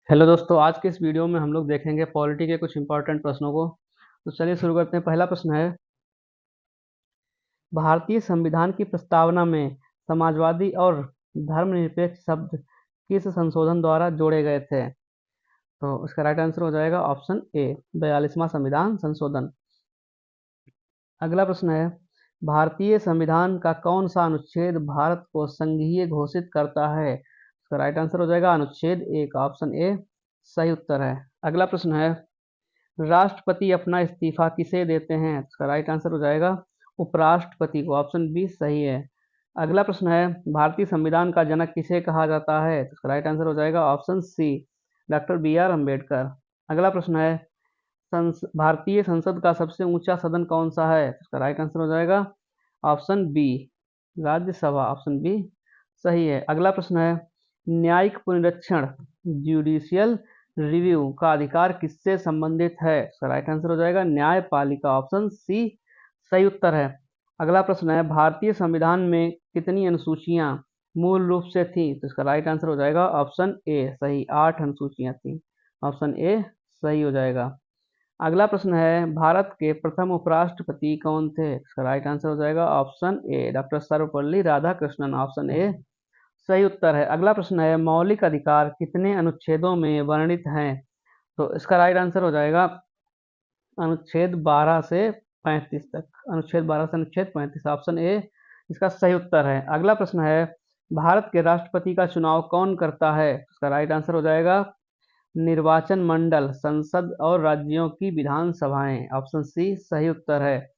Hello दोस्तों, आज के इस वीडियो में हम लोग देखेंगे पॉलिटी के कुछ इंपॉर्टेंट प्रश्नों को। तो चलिए शुरू करते हैं। पहला प्रश्न है, भारतीय संविधान की प्रस्तावना में समाजवादी और धर्मनिरपेक्ष शब्द किस संशोधन द्वारा जोड़े गए थे? तो इसका राइट आंसर हो जाएगा ऑप्शन ए, 42वां संविधान संशोधन। अगला प्रश्न है, भारतीय संविधान का कौन सा अनुच्छेद भारत को संघीय घोषित करता है? इसका राइट आंसर हो जाएगा अनुच्छेद 1, ऑप्शन ए सही उत्तर है। अगला प्रश्न है, राष्ट्रपति अपना इस्तीफा किसे देते हैं? इसका राइट आंसर हो जाएगा उपराष्ट्रपति को, ऑप्शन बी सही है। अगला प्रश्न है, भारतीय संविधान का जनक किसे कहा जाता है? तो इसका राइट आंसर हो जाएगा option C, doctor B R Ambedkar. अगला प्रश्न है, भारतीय संसद का सबसे ऊंचा सदन कौन सा है? तो इसका राइट आंसर हो जाएगा option B, Rajya Sabha, option B सही है। अगला प्रश्न है, न्यायिक पुनरीक्षण जुडिशियल रिव्यू का अधिकार किससे संबंधित है? इसका राइट आंसर हो जाएगा न्यायपालिका, ऑप्शन सी सही उत्तर है। अगला प्रश्न है, भारतीय संविधान में कितनी अनुसूचियां मूल रूप से थी? तो इसका राइट आंसर हो जाएगा ऑप्शन ए सही, 8 अनुसूचियां थी, ऑप्शन ए सही हो जाएगा। अगला प्रश्न है, भारत के प्रथम उपराष्ट्रपति कौन थे? इसका राइट आंसर हो जाएगा option A, doctor Sarvepalli Radhakrishnan, option A सही उत्तर है। अगला प्रश्न है, मौलिक अधिकार कितने अनुच्छेदों में वर्णित हैं? तो इसका राइट आंसर हो जाएगा अनुच्छेद 12 से 35 तक, अनुच्छेद 12 से अनुच्छेद 35, ऑप्शन ए इसका सही उत्तर है। अगला प्रश्न है, भारत के राष्ट्रपति का चुनाव कौन करता है? इसका राइट आंसर हो जाएगा निर्वाचन मंडल, संसद और राज्यों की विधानसभाएं, ऑप्शन सी सही उत्तर है।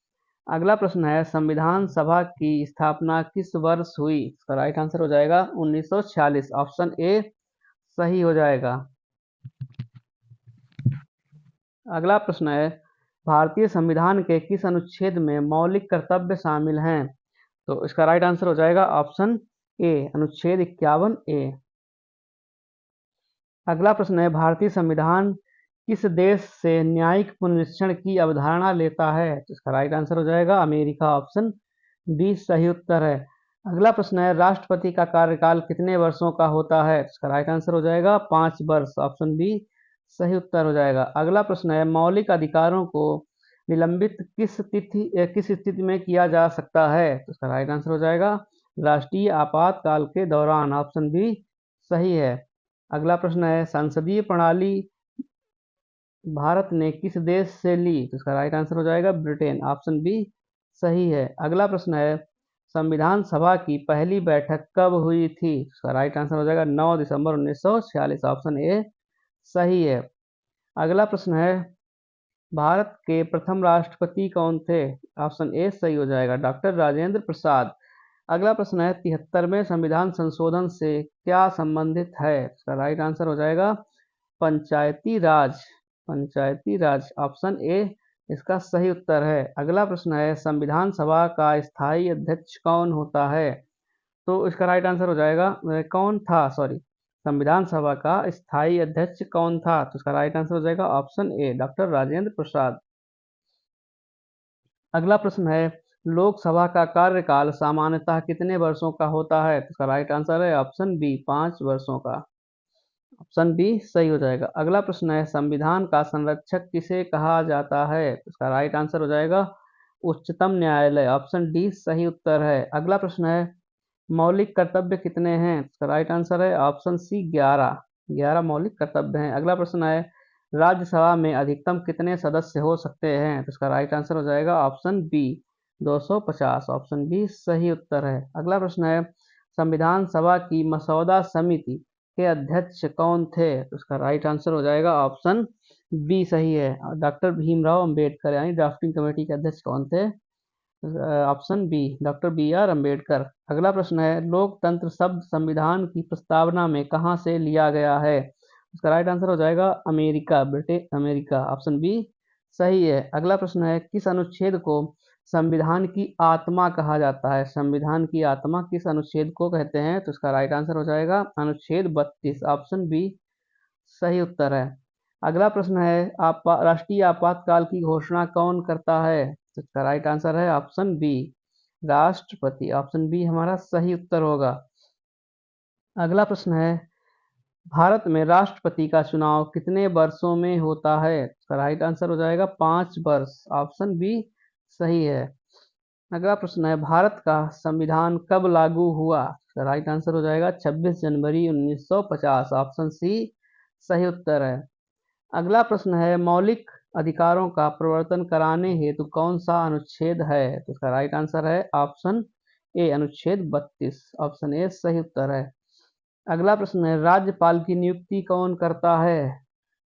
अगला प्रश्न है, संविधान सभा की स्थापना किस वर्ष हुई? इसका राइट आंसर हो जाएगा 1946, ऑप्शन ए सही हो जाएगा। अगला प्रश्न है, भारतीय संविधान के किस अनुच्छेद में मौलिक कर्तव्य शामिल हैं? तो इसका राइट आंसर हो जाएगा ऑप्शन ए, अनुच्छेद 51 ए। अगला प्रश्न है, भारतीय संविधान किस देश से न्यायिक पुनरीक्षण की अवधारणा लेता है? तो इसका राइट आंसर हो जाएगा अमेरिका, ऑप्शन बी सही उत्तर है। अगला प्रश्न है, राष्ट्रपति का कार्यकाल कितने वर्षों का होता है? तो इसका राइट आंसर हो जाएगा 5 वर्ष, ऑप्शन बी सही उत्तर हो जाएगा। अगला प्रश्न है, मौलिक अधिकारों को निलंबित किस स्थिति में किया जा सकता है? तो इसका राइट आंसर हो जाएगा राष्ट्रीय आपातकाल के दौरान, ऑप्शन बी सही है। अगला प्रश्न है, संसदीय प्रणाली भारत ने किस देश से ली? तो इसका राइट आंसर हो जाएगा ब्रिटेन, ऑप्शन बी सही है। अगला प्रश्न है, संविधान सभा की पहली बैठक कब हुई थी? इसका राइट आंसर हो जाएगा 9 दिसंबर 1946, ऑप्शन ए सही है। अगला प्रश्न है, भारत के प्रथम राष्ट्रपति कौन थे? ऑप्शन ए सही हो जाएगा डॉक्टर राजेंद्र प्रसाद। अगला प्रश्न है, 73वें संविधान संशोधन से क्या संबंधित है? इसका राइट आंसर हो जाएगा पंचायती राज, पंचायती राज, ऑप्शन ए इसका सही उत्तर है। अगला प्रश्न है, संविधान सभा का स्थायी अध्यक्ष कौन होता है? तो इसका राइट आंसर हो जाएगा कौन था, सॉरी, संविधान सभा का स्थायी अध्यक्ष कौन था? तो इसका राइट आंसर हो जाएगा option A, doctor Rajendra Prasad. अगला प्रश्न है, लोकसभा का कार्यकाल सामान्यतः कितने वर्षों का होता है? तो इसका राइट आंसर है ऑप्शन बी, 5 वर्षों का, ऑप्शन बी सही हो जाएगा। अगला प्रश्न है, संविधान का संरक्षक किसे कहा जाता है? तो इसका राइट आंसर हो जाएगा उच्चतम न्यायालय, ऑप्शन डी सही उत्तर है। अगला प्रश्न है, मौलिक कर्तव्य कितने हैं? इसका राइट आंसर है ऑप्शन सी, 11, 11 मौलिक कर्तव्य हैं। अगला प्रश्न है, राज्यसभा में अधिकतम कितने सदस्य हो सकते हैं? तो इसका राइट आंसर हो जाएगा ऑप्शन बी, 250, ऑप्शन बी सही उत्तर है। अगला प्रश्न है, संविधान सभा की मसौदा समिति के अध्यक्ष कौन थे? तो इसका राइट आंसर हो जाएगा ऑप्शन बी सही है, डॉक्टर भीमराव अंबेडकर, यानी ड्राफ्टिंग कमेटी के अध्यक्ष कौन थे? Option B, doctor B R Ambedkar. अगला प्रश्न है, लोकतंत्र शब्द संविधान की प्रस्तावना में कहां से लिया गया है? उसका राइट आंसर हो जाएगा America, Britain, America, option B सही है। अगला प्रश्न है, किस अनुच्छेद को संविधान की आत्मा कहा जाता है? संविधान की आत्मा किस अनुच्छेद को कहते हैं? तो इसका राइट आंसर हो जाएगा अनुच्छेद 32, ऑप्शन बी सही उत्तर है। अगला प्रश्न है, राष्ट्रीय आपातकाल की घोषणा कौन करता है? तो इसका राइट आंसर है ऑप्शन बी, राष्ट्रपति, ऑप्शन बी हमारा सही उत्तर होगा। अगला प्रश्न है, भारत में राष्ट्रपति का चुनाव कितने वर्षों में होता है? इसका राइट आंसर हो जाएगा 5 वर्ष। ऑप्शन बी सही है। अगला प्रश्न है, भारत का संविधान कब लागू हुआ? इसका राइट आंसर हो जाएगा 26 जनवरी 1950। ऑप्शन सी सही उत्तर है। अगला प्रश्न है, मौलिक अधिकारों का प्रवर्तन कराने हेतु कौन सा अनुच्छेद है? तो इसका राइट आंसर है ऑप्शन ए अनुच्छेद 32। ऑप्शन ए सही उत्तर है। अगला प्रश्न है, राज्यपाल की नियुक्ति कौन करता है?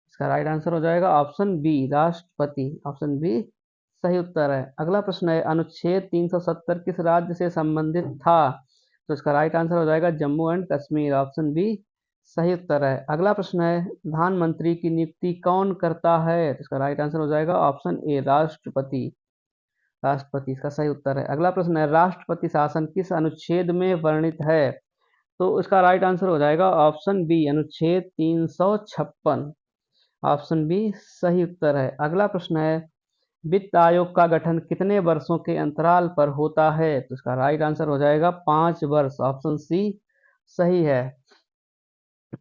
इसका राइट आंसर हो जाएगा ऑप्शन बी राष्ट्रपति। ऑप्शन बी सही उत्तर है। अगला प्रश्न है, अनुच्छेद 370 किस राज्य से संबंधित था? तो इसका राइट आंसर हो जाएगा Jammu and Kashmir. Option B सही उत्तर है। अगला प्रश्न है, प्रधानमंत्री की नियुक्ति कौन करता है? तो इसका राइट आंसर हो जाएगा ऑप्शन ए राष्ट्रपति। राष्ट्रपति इसका सही उत्तर है। अगला प्रश्न है, राष्ट्रपति शासन किस अनुच्छेद में वर्णित है? तो इसका राइट आंसर हो जाएगा ऑप्शन बी अनुच्छेद 356। ऑप्शन बी सही उत्तर है। अगला प्रश्न है, वित्त आयोग का गठन कितने वर्षों के अंतराल पर होता है? तो इसका राइट आंसर हो जाएगा 5 वर्ष। ऑप्शन सी सही है।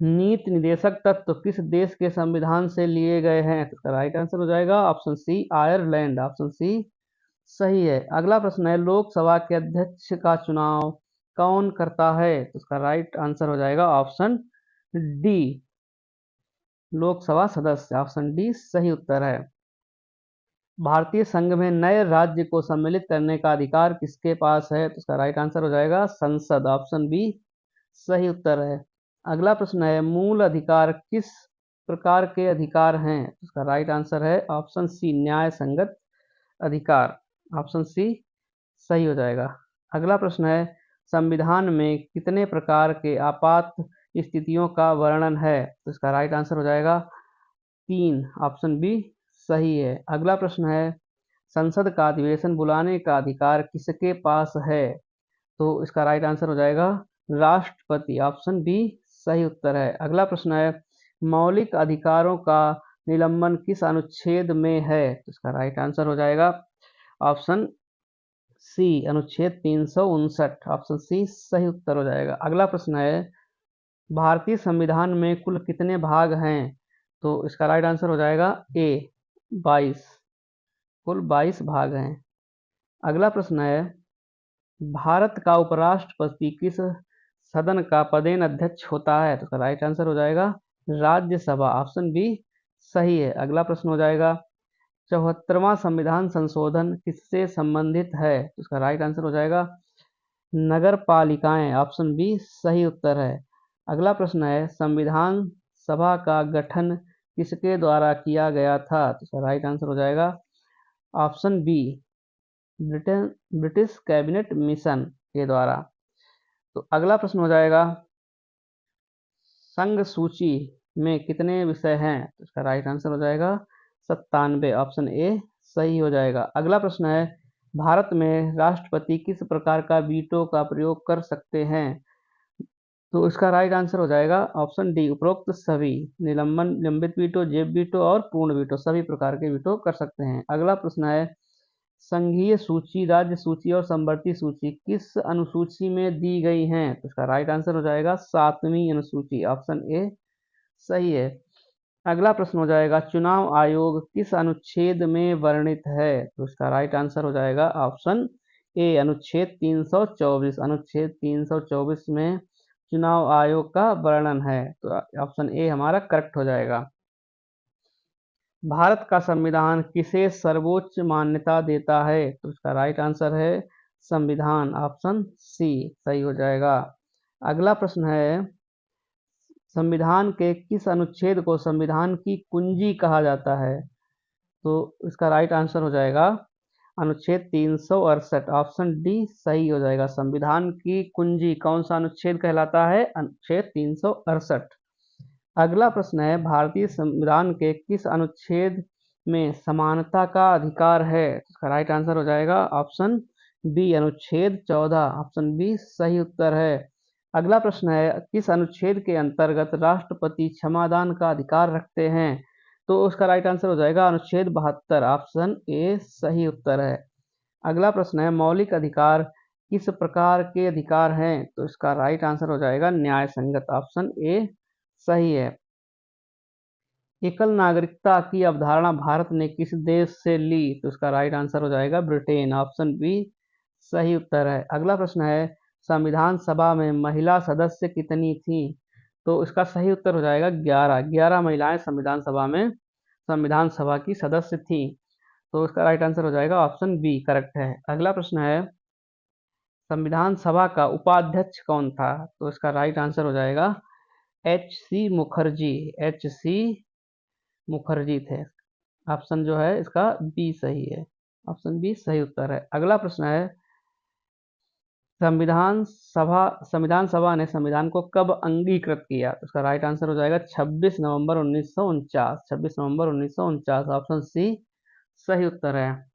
नीति निर्देशक तत्व किस देश के संविधान से लिए गए हैं? तो इसका राइट आंसर हो जाएगा option C Ireland. Option C सही है। अगला प्रश्न है, लोकसभा के अध्यक्ष का चुनाव कौन करता है? तो इसका राइट आंसर हो जाएगा ऑप्शन डी लोकसभा सदस्य। ऑप्शन डी सही उत्तर है। भारतीय संघ में नए राज्य को सम्मिलित करने का अधिकार किसके पास है? तो इसका राइट आंसर हो जाएगा संसद। ऑप्शन बी सही उत्तर है। अगला प्रश्न है, मूल अधिकार किस प्रकार के अधिकार हैं? तो इसका राइट आंसर है ऑप्शन सी न्याय संगत अधिकार। ऑप्शन सी सही हो जाएगा। अगला प्रश्न है, संविधान में कितने प्रकार के आपात स्थितियों का वर्णन है? तो इसका राइट आंसर हो जाएगा 3। ऑप्शन बी सही है। अगला प्रश्न है, संसद का अधिवेशन बुलाने का अधिकार किसके पास है? तो इसका राइट आंसर हो जाएगा राष्ट्रपति। ऑप्शन बी सही उत्तर है। अगला प्रश्न है, मौलिक अधिकारों का निलंबन किस अनुच्छेद में है? तो इसका राइट आंसर हो जाएगा ऑप्शन सी अनुच्छेद 359। ऑप्शन सी सही उत्तर हो जाएगा। अगला प्रश्न है, भारतीय संविधान में कुल कितने भाग हैं? तो इसका राइट आंसर हो जाएगा ए 22। कुल 22 भाग हैं। अगला प्रश्न है, भारत का उपराष्ट्रपति किस सदन का पदेन अध्यक्ष होता है? तो इसका राइट आंसर हो जाएगा राज्यसभा। ऑप्शन बी सही है। अगला प्रश्न हो जाएगा, 74वां संविधान संशोधन किससे संबंधित है? तो इसका राइट आंसर हो जाएगा नगर पालिकाएं। ऑप्शन बी सही उत्तर है। अगला प्रश्न है, संविधान सभा का गठन किसके द्वारा किया गया था? तो इसका राइट आंसर हो जाएगा option B British cabinet mission के द्वारा। तो अगला प्रश्न हो जाएगा, संघ सूची में कितने विषय हैं? तो इसका राइट आंसर हो जाएगा 97। ऑप्शन ए सही हो जाएगा। अगला प्रश्न है, भारत में राष्ट्रपति किस प्रकार का वीटो का प्रयोग कर सकते हैं? तो इसका राइट आंसर हो जाएगा ऑप्शन डी उपरोक्त सभी। निलंबन, निलंबित वीटो, जेब वीटो और पूर्ण वीटो सभी प्रकार के वीटो कर सकते हैं। अगला प्रश्न है, संघीय सूची, राज्य सूची और समवर्ती सूची किस अनुसूची में दी गई हैं? तो इसका राइट आंसर हो जाएगा 7वीं अनुसूची। ऑप्शन ए सही है। अगला प्रश्न हो जाएगा, चुनाव आयोग किस अनुच्छेद में वर्णित है? तो इसका राइट आंसर हो जाएगा ऑप्शन ए अनुच्छेद 324। अनुच्छेद 324 में चुनाव आयोग का वर्णन है। तो ऑप्शन ए हमारा करेक्ट हो जाएगा। भारत का संविधान किसे सर्वोच्च मान्यता देता है? तो इसका राइट आंसर है संविधान। ऑप्शन सी सही हो जाएगा। अगला प्रश्न है, संविधान के किस अनुच्छेद को संविधान की कुंजी कहा जाता है? तो इसका राइट आंसर हो जाएगा अनुच्छेद 368। ऑप्शन डी सही हो जाएगा। संविधान की कुंजी कौन सा अनुच्छेद कहलाता है? अनुच्छेद 368। अगला प्रश्न है, भारतीय संविधान के किस अनुच्छेद में समानता का अधिकार है? इसका राइट आंसर हो जाएगा ऑप्शन बी अनुच्छेद 14। ऑप्शन बी सही उत्तर है। अगला प्रश्न है, किस अनुच्छेद के अंतर्गत राष्ट्रपति क्षमादान का अधिकार रखते हैं? तो उसका राइट आंसर हो जाएगा अनुच्छेद 72। ऑप्शन ए सही उत्तर है। अगला प्रश्न है, मौलिक अधिकार किस प्रकार के अधिकार हैं? तो इसका राइट आंसर हो जाएगा न्याय संगत। ऑप्शन ए सही है। एकल नागरिकता की अवधारणा भारत ने किस देश से ली? तो इसका राइट आंसर हो जाएगा ब्रिटेन, ऑप्शन बी सही उत्तर है। अगला प्रश्न है, संविधान सभा में महिला सदस्य कितनी थी? तो इसका सही उत्तर हो जाएगा 11। 11 महिलाएं संविधान सभा की सदस्य थी। तो इसका राइट आंसर हो जाएगा ऑप्शन बी करेक्ट है। अगला प्रश्न है, संविधान सभा का उपाध्यक्ष कौन था? तो इसका राइट आंसर हो जाएगा H C Mukherjee. H C Mukherjee थे। ऑप्शन जो है इसका बी सही है। ऑप्शन बी सही उत्तर है। अगला प्रश्न है, संविधान सभा ने संविधान को कब अंगीकृत किया? तो उसका राइट आंसर हो जाएगा 26 नवंबर 1949। 26 नवंबर 1949, ऑप्शन सी सही उत्तर है।